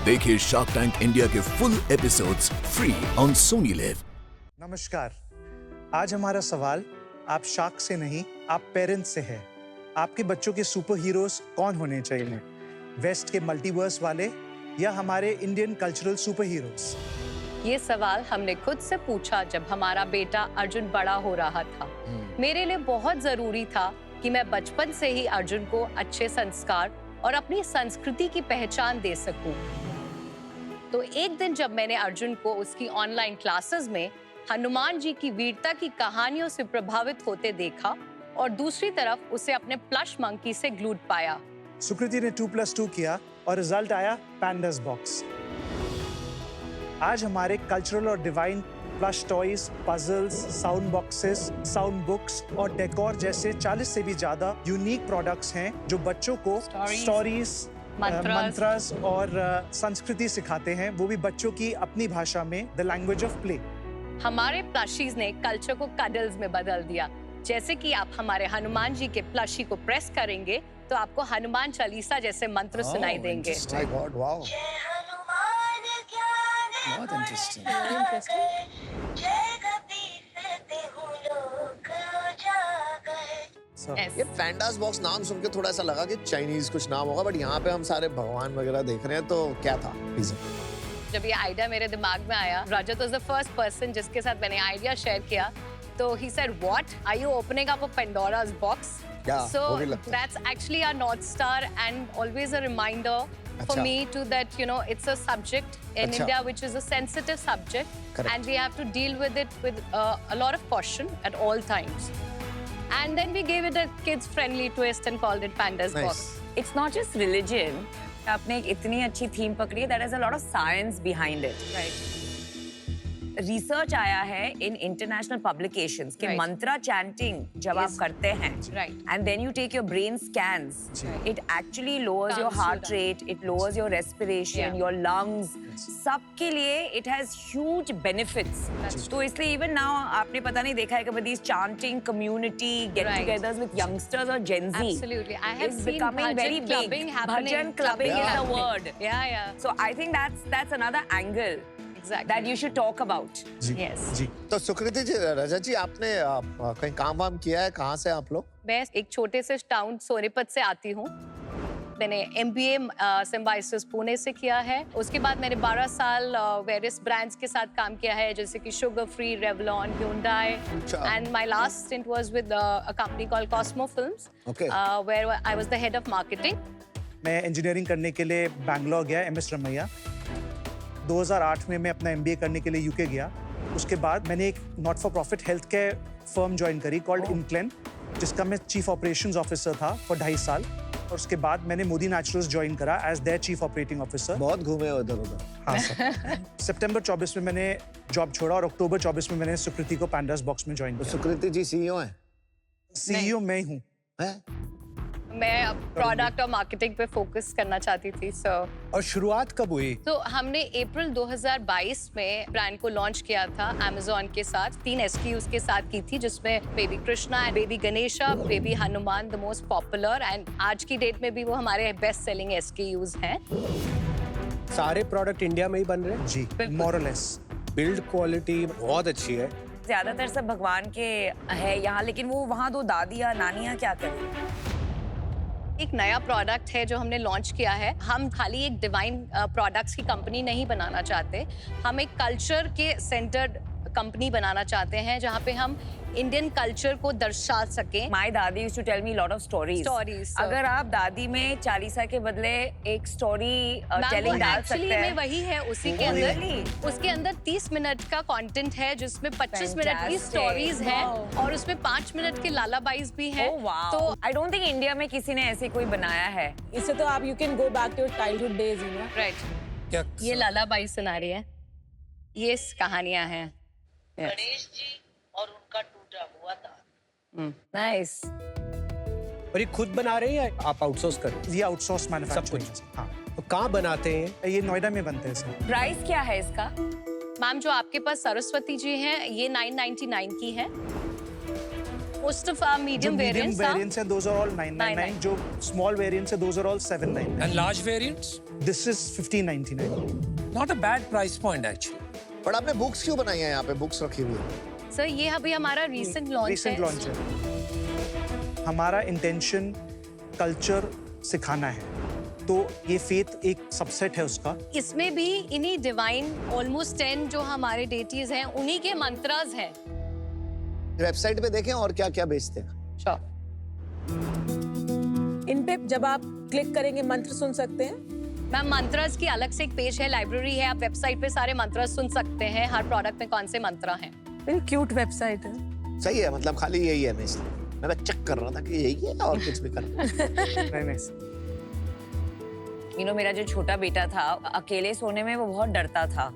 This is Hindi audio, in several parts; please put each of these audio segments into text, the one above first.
देखिए शार्क टैंक इंडिया के full episodes free on Sony live. नमस्कार, आज हमारा सवाल आप शार्क से नहीं, आप पेरेंट्स से है। आपके बच्चों के सुपर हीरोज कौन होने चाहिए? वेस्ट के मल्टीवर्स वाले या हमारे इंडियन कल्चरल सुपर हीरोज? ये सवाल हमने खुद से पूछा जब हमारा बेटा अर्जुन बड़ा हो रहा था। मेरे लिए बहुत जरूरी था कि मैं बचपन से ही अर्जुन को अच्छे संस्कार और अपनी संस्कृति की पहचान दे सकूं। तो एक दिन जब मैंने अर्जुन को उसकी ऑनलाइन क्लासेस में हनुमान जी की वीरता की कहानियों से प्रभावित होते देखा और दूसरी तरफ उसे अपने प्लश मंकी से ग्लूड पाया। सुकृति ने 2+2 किया और रिजल्ट आया पैंडास बॉक्स। आज हमारे कल्चरल और divine plush toys, puzzles, sound boxes, sound books और डेकोर जैसे 40 से भी ज्यादा यूनिक प्रोडक्ट्स हैं जो बच्चों को स्टोरीज, मंत्रस और संस्कृति सिखाते हैं, वो भी बच्चों की अपनी भाषा में, द लैंग्वेज ऑफ प्ले। हमारे प्लशीज ने कल्चर को कडल्स में बदल दिया। जैसे कि आप हमारे हनुमान जी के प्लशी को प्रेस करेंगे तो आपको हनुमान चालीसा जैसे मंत्र सुनाई देंगे। My God, wow. बहुत इंटरेस्टिंग। Yes. ये पैंडास बॉक्स नाम सुन के थोड़ा ऐसा लगा कि चाइनीज कुछ नाम होगा, बट यहाँ पे हम सारे भगवान वगैरह देख रहे हैं, तो क्या था? जब ये आइडिया मेरे दिमाग में आया, रजत वाज द फर्स्ट पर्सन जिसके साथ मैंने आइडिया शेयर किया। तो he said, "What? Are you opening up a Pandora's box?" Yeah, So वो भी लगता है। that's actually our North Star and always a reminder for अच्छा। me to that, you know, it's a subject in अच्छा। India which is a sensitive subject, Correct। and we have to deal with it with a lot of caution at all times. And then we gave it a kids-friendly twist and called it Panda's Nice। Box. It's not just religion. आपने एक इतनी अच्छी थीम पकड़ी है, that has a lot of science behind it. Right. Research आया है इन इंटरनेशनल पब्लिकेशंस कि Right। मंत्रा चैंटिंग जब आप Yes। करते हैं Right। And then you take your brain scans, it actually lowers your Calms you heart down। Rate, it lowers your respiration, Yeah। Your lungs, सबके लिए इट हैज ह्यूज बेनिफिट्स। तो इसलिए इवन नाउ आपने पता नहीं देखा है कि these chanting community get Right। togethers with youngsters or Gen Z Absolutely. I have is seen becoming very bhajan clubbing big. happening. Bhajan clubbing is the happening. word. Yeah, yeah. So I think that's another angle Exactly. that you should talk about. Ji, Yes. जी। तो सुकृति जी, रजत जी, आपने कहीं काम वाम किया है? कहाँ से आप लोग? मैं एक छोटे से टाउन सोनीपत से आती हूँ। मैंने MBA सिम्बायोसिस पुणे से किया है। उसके बाद मैंने 12 साल वेरियस ब्रांड्स के साथ काम किया है, जैसे कि sugar free, Revlon, Hyundai, and my last stint was with a company called Cosmo Films, Okay। Where I was the head of marketing. मैं इंजीनियरिंग करने के लिए बैंगलोर गया, MS रमैया। 2008 में मैं अपना MBA करने के लिए UK गया। उसके बाद मैंने एक not for profit health care firm join करी कॉल्ड इनक्लेन, जिसका मैं चीफ ऑपरेशंस ऑफिसर था फॉर 2.5 साल। और उसके बाद मैंने मोदी नेचुरल्स ज्वाइन करा as their chief operating officer. बहुत घूमे हो इधर उधर। हाँ सर। सितंबर 24 में मैंने जॉब छोड़ा और अक्टूबर 24 में मैंने सुकृति को पैंडास बॉक्स में ज्वाइन तो किया। सुकृति जी CEO हैं? CEO मैं ही हूँ। हैं? मैं प्रोडक्ट और मार्केटिंग पे फोकस करना चाहती थी। सो और शुरुआत कब हुई? तो हमने अप्रैल 2022 में ब्रांड को लॉन्च किया था Amazon के साथ। 3 SKUs के साथ की थी, जिसमें baby Krishna, baby Ganesha, baby Hanuman the most popular, and आज की डेट में भी वो हमारे बेस्ट सेलिंग SKUs हैं। सारे प्रोडक्ट इंडिया में ही बन रहे हैं। जी, मोरलेस। बिल्ड क्वालिटी बहुत अच्छी है। ज्यादातर सब भगवान के है यहाँ, लेकिन वो वहाँ 2 दादियाँ नानियाँ क्या करें? एक नया प्रोडक्ट है जो हमने लॉन्च किया है। हम खाली एक डिवाइन प्रोडक्ट्स की कंपनी नहीं बनाना चाहते, हम एक कल्चर के सेंटर्ड कंपनी बनाना चाहते हैं, जहाँ पे हम इंडियन कल्चर को दर्शा सकें। My दादी used to tell me a lot of stories. Stories, so- अगर आप दादी में चालीसा के बदले एक स्टोरी टेलिंग डाल सकते एक्चुअली में हैं। वही है, उसी के Really? अंदर उसके अंदर 30 मिनट का कंटेंट है, जिसमें 25 मिनट की Fantastic. स्टोरीज हैं Wow. और उसमें 5 मिनट के लालाबाइज भी हैं। Oh, wow. तो I don't think इंडिया में किसी ने ऐसे कोई बनाया है। इससे तो आप you can go back to your childhood days, you know. Right, क्या ये लालाबाई सुना रही है, ये कहानियां हैं। गणेश जी और उनका टूटा हुआ तार। नाइस। और ये खुद बना रहे हैं या आप आउटसोर्स कर रहे हैं? ये आउटसोर्स मैन्युफैक्चरिंग कुछ? है। हाँ, तो कहाँ बनाते हैं? ये नोएडा में बनते हैं सर। प्राइस क्या है इसका? मैम, जो आपके पास सरस्वती जी हैं, ये 999 की है। मोस्ट ऑफ आवर जो मीडियम मीडियम वेरिएंट्स वेरिएंट्स है, those are all 999। जो स्मॉल वेरिएंट्स है, those are all 799। And large variants? This is 1599. Not a bad price point actually. पर आपने बुक्स क्यों बनाई है यहाँ पे? बुक्स रखी हुई है। सर ये अभी हमारा रीसेंट लॉन्च Recent है। launch है। हमारा इंटेंशन कल्चर सिखाना है, तो ये फेथ एक सबसेट है उसका। इसमें भी इन्हीं डिवाइन ऑलमोस्ट 10 जो हमारे डेटीज हैं उन्हीं के मंत्रास हैं। वेबसाइट पे देखें और क्या क्या बेचते हैं। श्योर। इन पे जब आप क्लिक करेंगे मंत्र सुन सकते हैं। मैम मंत्रास की अलग से एक पेज है, लाइब्रेरी है, आप वेबसाइट पे सारे मंत्रास सुन सकते हैं, हर प्रोडक्ट में कौन से मंत्र हैं। वेरी क्यूट वेबसाइट है। सही है, मतलब खाली यही है। मैं चेक कर रहा था कि यही है और कुछ भी करना। नहीं मेरा जो छोटा बेटा था अकेले सोने में वो बहुत डरता था,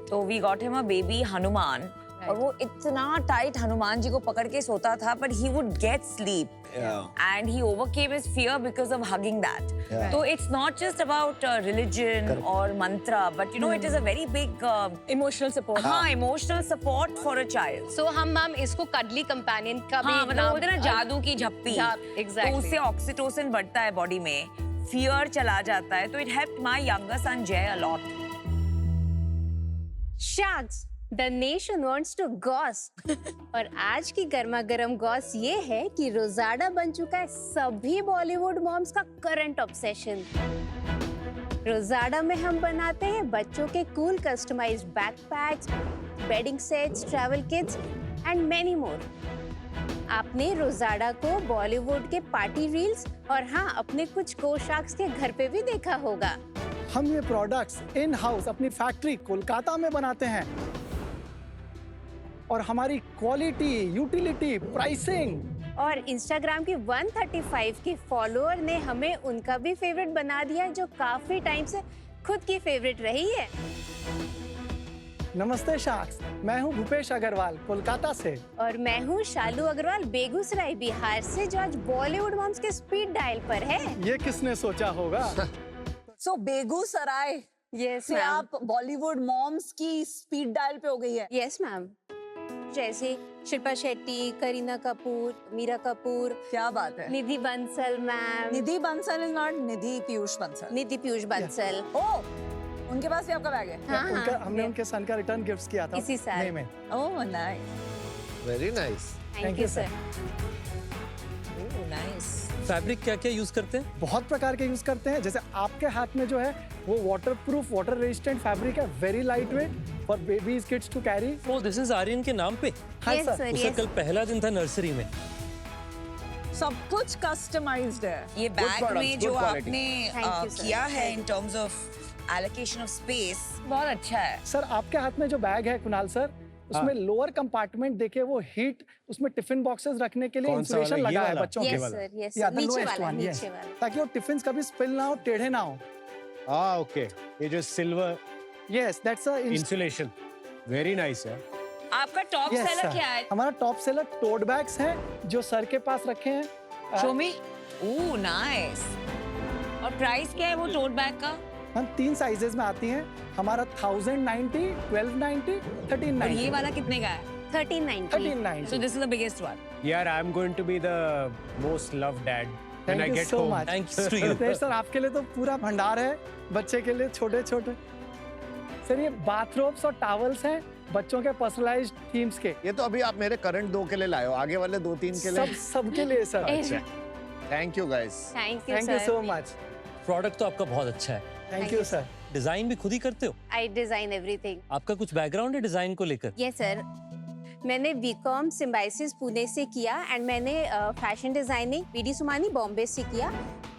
तो we got him a baby Hanuman, और वो इतना टाइट हनुमान जी को पकड़ के सोता था, but he would get sleep and he overcame his fear because of hugging that. तो it's not just about religion और मंत्र, but you know it is a very big emotional support. हाँ, emotional support for a child. So हम मैम इसको कडली कंपेनियन का भी हाँ, मतलब बोलते हैं ना जादू की झप्पी। एग्जैक्टली। तो उससे ऑक्सीटोसिन बढ़ता है बॉडी में, फियर चला जाता है, तो इट हेल्प्ड माय यंगर सन जय a lot. Sharks, the nation wants to goss. और आज की गर्मा गर्म गॉस ये है कि रोजाडा बन चुका है सभी बॉलीवुड मॉम्स का करंट ऑब्सेशन। रोजाडा में हम बनाते हैं बच्चों के cool customised backpacks, bedding sets, travel kits and many more. आपने रोजाडा को बॉलीवुड के पार्टी रील्स और हाँ अपने कुछ को शार्क्स के घर पे भी देखा होगा। हम ये प्रोडक्ट्स इन हाउस अपनी फैक्ट्री कोलकाता में बनाते हैं, और हमारी क्वालिटी, यूटिलिटी, प्राइसिंग और इंस्टाग्राम की 135 की फॉलोअर ने हमें उनका भी फेवरेट बना दिया है, जो काफी टाइम से खुद की फेवरेट रही है। नमस्ते शार्क्स, मैं हूँ भूपेश अग्रवाल कोलकाता से। और मैं हूँ शालू अग्रवाल बेगूसराय बिहार से, जो आज बॉलीवुड मॉम्स के स्पीड डायल पर है। ये किसने सोचा होगा? सो बेगूसराय यस से आप बॉलीवुड मॉम्स की स्पीड डायल पे हो गई है। यस मैम, जैसे शिल्पा शेट्टी, करीना कपूर, मीरा कपूर, क्या बात है। Nidhi Bansal ma'am. Nidhi Bansal is not Nidhi Piyush Bansal. Nidhi Piyush Bansal. Oh, उनके पास भी आपका बैग है? हाँ हाँ, हमने उनके सन का रिटर्न गिफ्ट किया था इसी साल। मई में। Oh nice, very nice. Thank you sir. Nice. Fabric क्या क्या यूज करते हैं? बहुत प्रकार के यूज करते हैं, जैसे आपके हाथ में जो है वो वाटरप्रूफ, वाटर रेजिस्टेंट फैब्रिक है, very light weight for babies kids to carry. Oh, this is Aryan के नाम पे। हाँ यस सर। सर, उसका यस। कल पहला दिन था नर्सरी में। सब कुछ कस्टमाइज्ड है। ये बैग में जो आपने Thank you, sir. किया है in terms of allocation of space, बहुत अच्छा है। सर आपके हाथ में जो बैग है कुणाल सर, उसमें लोअर कंपार्टमेंट देखिए, वो हीट, उसमें टिफिन बॉक्सेस रखने के लिए इंसुलेशन लगा है बच्चों के। यस सर, यस या सर, the नीचे lowest वाला, one, yes. नीचे वाला। ताकि वो टिफिन कभी स्पिल ना हो, टेढ़े ना हो। ओके, ये जो silver yes, that's a insulation, very nice है। आपका टॉप Yes, सेलर sir. क्या है? हमारा टॉप सेलर टोट बैग्स हैं, जो सर के पास रखे हैं। शो मी। Oh nice. और प्राइस क्या है वो टोट बैग का? हम 3 साइजेस में आती हैं। हमारा 1090, 1290, और 1390। ये वाला कितने का है? 1390। 1390। So this is the biggest one. यार, I am going to be the most loved dad when Thank I you get so home. much. Thanks to you. Ritesh sir, आपके लिए तो पूरा भंडार है, बच्चे के लिए छोटे छोटे। सर ये बाथरोब्स और टॉवल्स हैं बच्चों के पर्सनलाइज्ड थीम्स के। ये तो अभी आप मेरे करंट 2 के लिए लाए हो, आगे वाले 2-3 के लिए। सबके लिए sir. Thank you guys. Thank you thank you sir. So much. Product तो आपका बहुत अच्छा है। Thank you sir. डिजाइन भी खुद ही करते हो? आई डिजाइन एवरीथिंग। आपका कुछ बैकग्राउंड है डिजाइन को लेकर? यस सर, मैंने बीकॉम सिम्बाइसिस पुणे से किया एंड मैंने fashion designing BD Sumani Bombay से किया।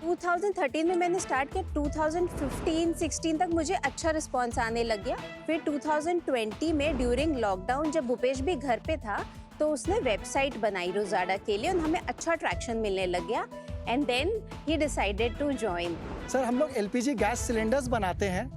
2013 में मैंने स्टार्ट किया, 2015-16 तक मुझे अच्छा रिस्पांस आने लग गया। फिर 2020 में ड्यूरिंग लॉकडाउन जब भूपेश भी घर पे था, तो उसने वेबसाइट बनाई रोजाडा के लिए और हमें अच्छा ट्रैक्शन मिलने लग गया and then he decided to join. Sir हम लोग एलपीजी गैस सिलेंडर्स बनाते हैं।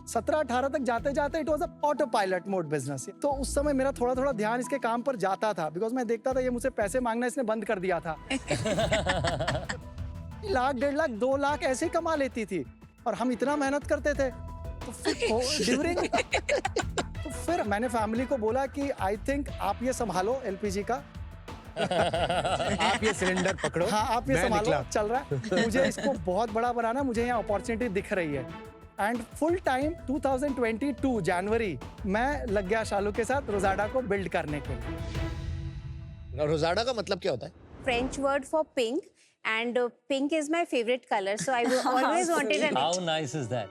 17-18 तक जाते जाते it was a auto pilot mode business. तो उस समय मेरा थोड़ा थोड़ा ध्यान इसके काम पर जाता था, बिकॉज मैं देखता था ये मुझसे पैसे मांगना इसने बंद कर दिया था। 1 लाख, 1.5 लाख, 2 लाख ऐसे ही कमा लेती थी, और हम इतना मेहनत करते थे। तो फिर मैंने फैमिली को बोला कि आई थिंक आप ये संभालो एलपीजी का, आप ये सिलेंडर पकड़ो। हाँ, आप ये मैं संभालो, निकला। चल रहा है। मुझे इसको बहुत बड़ा बनाना, मुझे यहाँ अपॉर्चुनिटी दिख रही है। एंड फुल टाइम 2022 जनवरी मैं लग गया शालू के साथ रोजाडा को बिल्ड करने के लिए। रोजाडा का मतलब क्या होता है? French word for pink, and pink is my favorite color, so I always wanted an. How nice is that?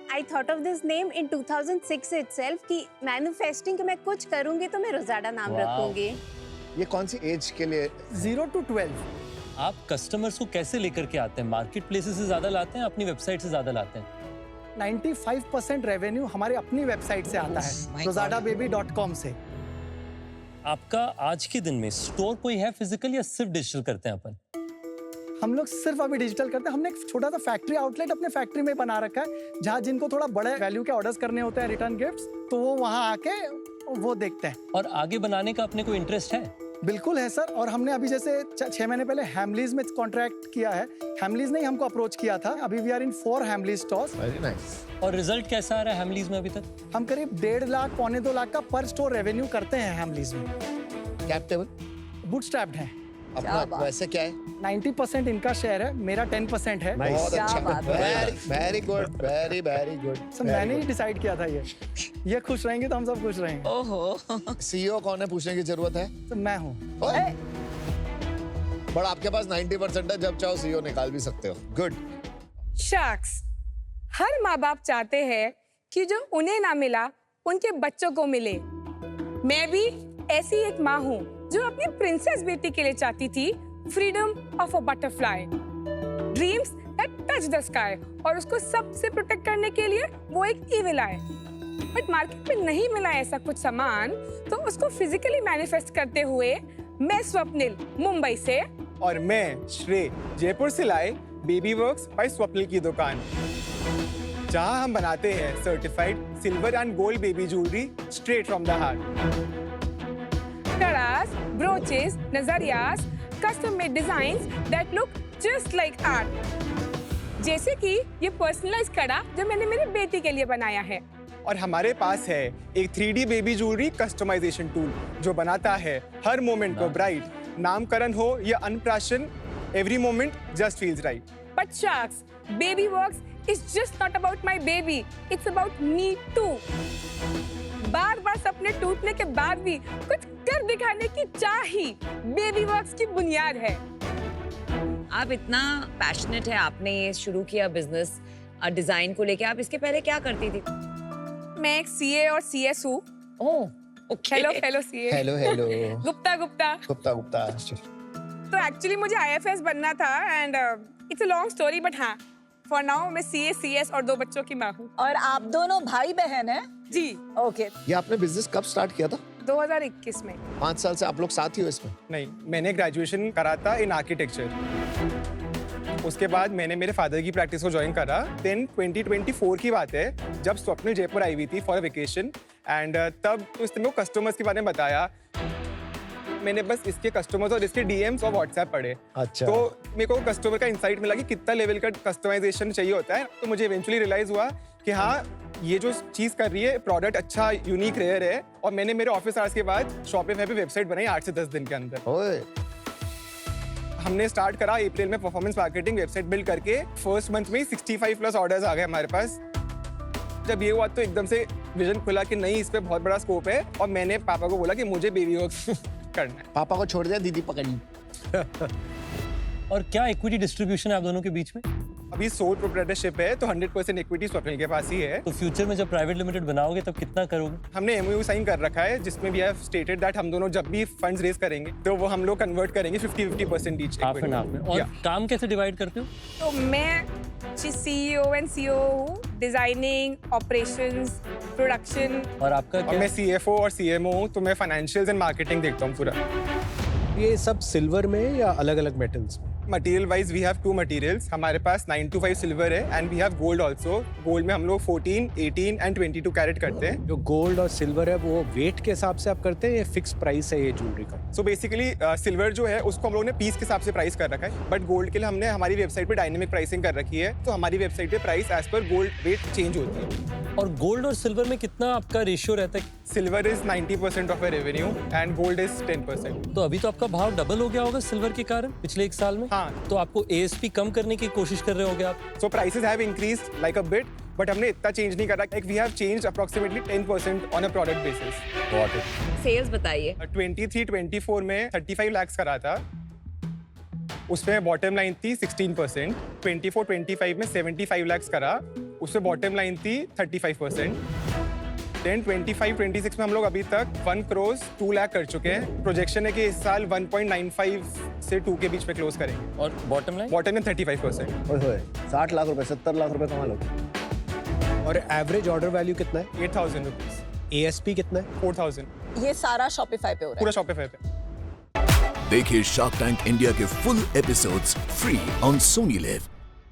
I thought of this name in 2006 itself कि manifesting कि मैं कुछ करूँगी तो मैं रोजाडा नाम Wow. रखूँगी। ये कौन सी एज के लिए? 0 to 12। आप कस्टमर्स को कैसे लेकर के आते हैं? मार्केट प्लेसेस से ज्यादा लाते हैं, अपनी वेबसाइट से ज्यादा लाते हैं? 95% रेवेन्यू हमारे अपनी वेबसाइट से आता है, rozadababy.com से। आपका आज के दिन में स्टोर कोई है फिजिकल या सिर्फ डिजिटल करते हैं अपन? हम लोग सिर्फ अभी डिजिटल करते हैं। हमने एक छोटा सा फैक्ट्री आउटलेट अपने फैक्ट्री में बना रखा है, जहाँ जिनको थोड़ा बड़े वैल्यू के ऑर्डर्स करने होते हैं, रिटर्न गिफ्ट्स, तो वो वहाँ आके वो देखते हैं। और आगे बनाने का अपने को इंटरेस्ट है? बिल्कुल है सर। और हमने अभी जैसे 6 महीने पहले हैमलीज में कॉन्ट्रैक्ट किया है। हैमलीज ने ही हमको अप्रोच किया था। अभी we are in 4 Hamleys stores. Very nice. और रिजल्ट कैसा आ रहा है हैमलीज में अभी तक? हम करीब 1.5 लाख पौने 2 लाख का पर स्टोर रेवेन्यू करते हैं हैमलीज में। कैप टेबल बूटस्ट्रैप्ड है। अपना वैसे क्या है? 90% इनका शेयर है, मेरा 10% है। बहुत क्या अच्छा। बात है। Very good, very very good. Sir मैंने ही डिसाइड किया था ये खुश रहेंगे तो हम सब खुश रहेंगे। ओहो। सीईओ कौन है पूछने की जरूरत है? तो मैं हूँ। बट आपके पास 90% है, जब चाहो सीईओ निकाल भी सकते हो। गुड। शख्स, हर माँ बाप चाहते हैं कि जो उन्हें ना मिला उनके बच्चों को मिले। मैं भी ऐसी एक माँ हूँ जो अपनी प्रिंसेस बेटी के लिए चाहती थी freedom of a butterfly, dreams that touch the sky, और उसको सबसे प्रोटेक्ट करने के लिए वो एक ईविल आए। बट मार्केट में नहीं मिला ऐसा कुछ सामान, तो उसको फिजिकली मैनिफेस्ट करते हुए मैं स्वप्निल मुंबई से, और मैं श्रेय जयपुर से लाए बेबी वर्क्स बाय स्वप्निल की दुकान, जहां हम बनाते हैं certified silver and gold baby jewellery straight from the heart. कड़ास, ब्रोचेस, नजरियास, custom made designs that look just like art. जैसे कि ये पर्सनलाइज कड़ा जो मैंने मेरी बेटी के लिए बनाया है। और हमारे पास है एक 3D baby jewellery customization tool जो बनाता है हर मोमेंट को ब्राइट। नामकरण हो या अन्नप्राशन, every moment just feels right. But sharks, baby works is just not about my baby, it's about me too. बार-बार सपने टूटने के बाद भी कुछ कर दिखाने की चाह ही बेबी वर्क्स की बुनियाद है। आप इतना पैशनेट है, आपने ये शुरू किया बिजनेस डिजाइन को लेके। आप इसके पहले क्या करती थी? मैं एक सीए और सीएस हूँ। ओह, हेलो सीए। हेलो गुप्ता। तो एक्चुअली मुझे आईएफएस बनना था and it's a long story, but हाँ, फॉर नाउ मैं सीए, सीएस और 2 बच्चों की माँ हूँ। और आप दोनों भाई बहन हैं? जी। ओके। ये आपने बिजनेस कब स्टार्ट किया था? 2021 में। 5 साल से आप लोग साथ ही हो इसमें? नहीं, मैंने ग्रेजुएशन करा था इन आर्किटेक्चर। उसके बाद मैंने मेरे फादर की प्रैक्टिस को ज्वाइन करा। देन 2024 की बात है, जब स्वप्निल जयपुर आई हुई थी फॉर वेकेशन, एंड तब उसने मेरे को कस्टमर्स के बारे में बताया। मैंने बस इसके कस्टमर्स और इसके डीएम्स और व्हाट्सएप पढ़े। अच्छा। तो मेरे को कस्टमर का इंसाइट मिला कि कितना लेवल का कस्टमाइजेशन चाहिए होता है। तो मुझे इवेंचुअली रियलाइज हुआ कि हाँ, ये जो चीज कर रही है प्रोडक्ट अच्छा यूनिक रेयर है। और मैंने मेरे ऑफिस आवर्स के बाद शॉपिफाई पे वेबसाइट बनाई 8 से 10 दिन के अंदर। ओए। हमने स्टार्ट करा अप्रैल में परफॉर्मेंस मार्केटिंग वेबसाइट बिल्ड करके। फर्स्ट मंथ में 65+ ऑर्डर्स आ गए हमारे पास। जब ये हुआ तो एकदम से विजन खुला कि नहीं, इस पे बहुत बड़ा स्कोप है। और मैंने पापा को बोला कि मुझे बेबी वर्क्स करना है। पापा को छोड़ दिया, दीदी पकड़ ली। और क्या इक्विटी डिस्ट्रीब्यूशन है आप दोनों के बीच में? अभी सोल प्रोप्राइटरशिप है, तो 100% इक्विटी स्वप्निल के पास ही है। तो फ्यूचर में जब प्राइवेट लिमिटेड बनाओगे तब कितना करोगे? हमने एमओयू साइन कर रखा है, जिसमें भी हैव स्टेटेड दैट हम दोनों जब भी फंड्स रेज करेंगे तो वो हम लोग कन्वर्ट करेंगे 50-50% ईच। हाफ एंड हाफ में। और काम कैसे डिवाइड करते हो? तो मैं सीईओ एंड सीओ हूँ, डिजाइनिंग, ऑपरेशंस, प्रोडक्शन। और आपका क्या? और मैं सीएफओ और सीएमओ हूँ, तो मैं फाइनेंशियल्स एंड मार्केटिंग देखता हूँ पूरा। ये सब सिल्वर में या अलग-अलग मेटल्स में? Material wise we have 2 materials. हमारे पास 925 सिल्वर है and we have gold also. Gold में हम लोग 14, 18 एंड 22 कैरेट करते हैं. जो गोल्ड और सिल्वर है वो वेट के हिसाब से आप करते हैं या फिक्स प्राइस है ये ज्वेलरी का? सो बेसिकली सिल्वर जो है उसको हम लोगों ने पीस के हिसाब से प्राइस कर रखा है, बट गोल्ड के लिए हमने हमारी वेबसाइट पे डायनेमिक प्राइसिंग कर रखी है. तो हमारी वेबसाइट पे price as per gold weight change होती है. और गोल्ड और सिल्वर में कितना आपका रेशियो रहता है? Silver is 90% of revenue and gold is 10%. तो अभी तो आपका भाव डबल हो गया होगा सिल्वर के कारण पिछले 1 साल में. हाँ. तो आपको एएसपी कम करने की कोशिश कर रहे होगे आप? So prices have increased like a bit, but हमने इतना चेंज नहीं करा. Like we have changed approximately 10% on a product basis. Sales बताइए. 23-24 में 35 लाख करा था. उसमें बॉटम लाइन थी 16%. 24-25 में 75 लाख करा, उसमें बॉटम लाइन थी 35%. देन 25-26 में हम लोग अभी तक 1 करोड़ 2 लाख कर चुके हैं. प्रोजेक्शन है कि इस साल 1.95 से 2 के बीच में क्लोज करेंगे. और बॉटम लाइन? Bottom line 35%. ओए 60 लाख रुपए 70 लाख रुपए कमा लो. और एवरेज ऑर्डर वैल्यू कितना है? 8,000 रुपीज. एएसपी कितना है? 4,000. ये सारा शॉपिफाई पे हो रहा है. पूरा शॉपिफाई पे. देखिए शार्क टैंक इंडिया के full episodes free on Sony live.